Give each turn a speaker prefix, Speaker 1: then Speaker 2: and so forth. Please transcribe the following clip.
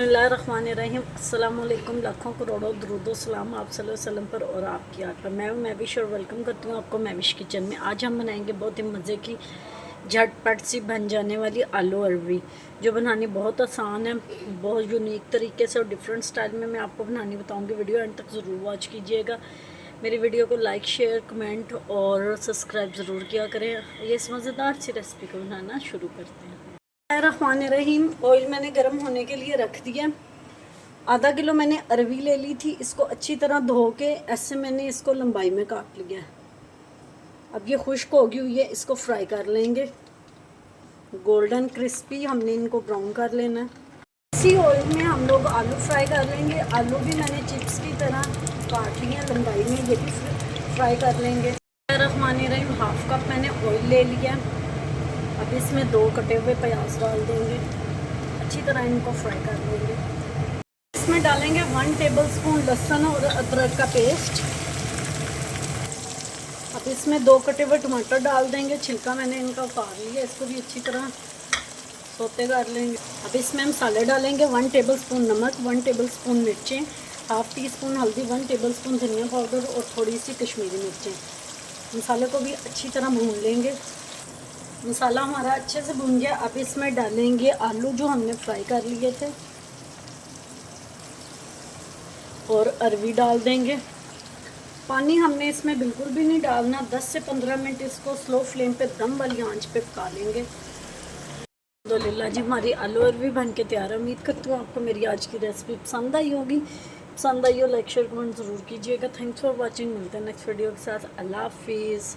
Speaker 1: बिस्मिल्लाहिर्रहमानिर्रहीम। अस्सलाम वालेकुम। लाखों करोड़ों दरूदो सलाम आप सल्लल्लाहु अलैहि वसल्लम पर और आपकी याद पर। मैं मैविश और वेलकम करती हूँ आपको मैविश किचन में। आज हम बनाएंगे बहुत ही मज़े की झटपट सी बन जाने वाली आलू अरवी, जो बनानी बहुत आसान है। बहुत यूनिक तरीके से और डिफरेंट स्टाइल में मैं आपको बनानी बताऊँगी। वीडियो एंड तक ज़रूर वॉच कीजिएगा। मेरी वीडियो को लाइक शेयर कमेंट और सब्सक्राइब ज़रूर किया करें। ये इस मज़ेदार सी रेसिपी को बनाना शुरू करते हैं। रहीम। ऑयल मैंने गर्म होने के लिए रख दिया। आधा किलो मैंने अरवी ले ली थी। इसको अच्छी तरह धो के ऐसे मैंने इसको लंबाई में काट लिया। अब ये खुश्क होगी हुई है, इसको फ्राई कर लेंगे। गोल्डन क्रिस्पी हमने इनको ब्राउन कर लेना है। इसी ऑयल में हम लोग आलू फ्राई कर लेंगे। आलू भी मैंने चिप्स की तरह काट लिए लंबाई में, ये भी फ्राई कर लेंगे। रहीम। हाफ कप मैंने ऑयल ले लिया। अब इसमें 2 कटे हुए प्याज डाल देंगे। अच्छी तरह इनको फ्राई कर लेंगे। इसमें डालेंगे 1 टेबलस्पून लहसुन और अदरक का पेस्ट। अब इसमें 2 कटे हुए टमाटर डाल देंगे। छिलका मैंने इनका उतार लिया। इसको भी अच्छी तरह सोते कर लेंगे। अब इसमें मसाले डालेंगे 1 टेबलस्पून नमक, 1 टेबलस्पून मिर्चें, हाफ टी स्पून हल्दी, 1 टेबलस्पून धनिया पाउडर और थोड़ी सी कश्मीरी मिर्चें। मसाले को भी अच्छी तरह भून लेंगे। मसाला हमारा अच्छे से भून गया। अब इसमें डालेंगे आलू जो हमने फ्राई कर लिए थे और अरवी डाल देंगे। पानी हमने इसमें बिल्कुल भी नहीं डालना। 10 से 15 मिनट इसको स्लो फ्लेम पे दम वाली आंच पे पका लेंगे। अल्हम्दुलिल्लाह जी, हमारी आलू अरवी बन के तैयार है। उम्मीद करती हूँ आपको मेरी आज की रेसिपी पसंद आई होगी। पसंद आई हो लाइक शेयर कमेंट ज़रूर कीजिएगा। Thanks for watching. मिलते हैं नेक्स्ट वीडियो के साथ। अल्लाह हाफिज़।